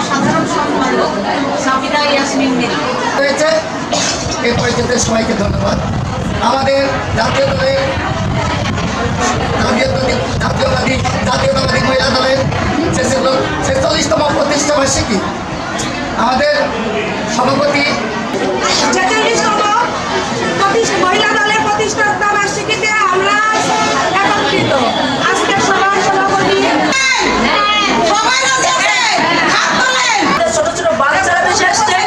সাধারণ সম্পাদক সাবিনা ইয়াসমিন মিলি হয়েছে। এই পরিচিতের সবাইকে ধন্যবাদ। আমাদের জাতীয়তাবাদী মহিলা দলের 46তম প্রতিষ্ঠা বার্ষিকী আমাদের সভাপতি মহিলা দলের প্রতিষ্ঠা বার্ষিকীতে আমরা একত্রিত। আজকের সভার সভাপতি ছোট ছোট বাচ্চারা বেশি আসছে,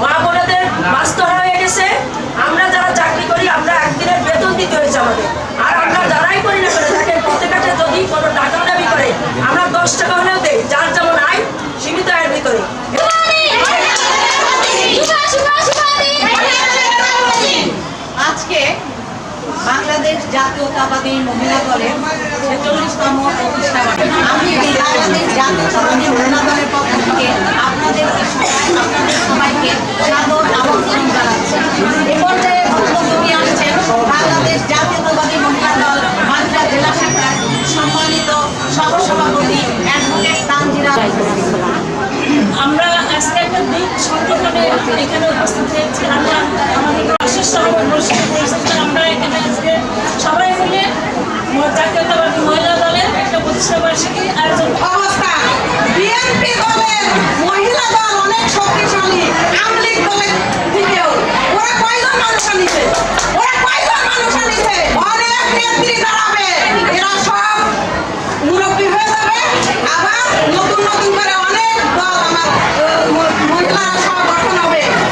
মা বোনেদের মাস্টার হয়ে গেছে। আমরা যারা চাকরি করি আমরা একদিনের বেতন দিতে হয়েছে আমাদের। আর আমরা যারাই করি না করে থাকেন প্রত্যেকটা যদি কোনো টাকা দাবি করে আমরা 10 টাকা হলেও দেই, যার যেমন আয় সীমিত আয়ের ভিতরে। আজকে বাংলাদেশ জাতীয়তাবাদী মহিলা দলের 46তম প্রতিষ্ঠা বার্ষিকী। আমি বাংলাদেশ জাতীয়তাবাদী মহিলা দলের পক্ষ থেকে আপনাদের সবাইকে সাদর আমন্ত্রণ জানাচ্ছি। এ পর্যায়ে বক্তব্য নিয়ে আসছেন বাংলাদেশ জাতীয়তাবাদী মহিলা দল মালদা জেলা শাখার সম্মানিত সহসভাপতি অ্যাডভোকেট তানজিরা। আমরা আজকে একটা দিক সংগঠনে এখানে উপস্থিত হয়েছি। আমরা আমাদের বিশেষ সভাপতি আমরা এখানে আজকে সবাই মিলে জাতীয়তাবাদী মহিলা দলের একটা প্রতিষ্ঠা বার্ষিকী আয়োজন। অবস্থা বিএনপি দলের মহিলা দল অনেক শক্তিশালী, আওয়ামী লীগ দলের থেকেও। ওরা কয়জন মানুষ আনিছে, অনেক নেত্রী দাঁড়াবে, এরা সব মুরব্বী হয়ে যাবে, আবার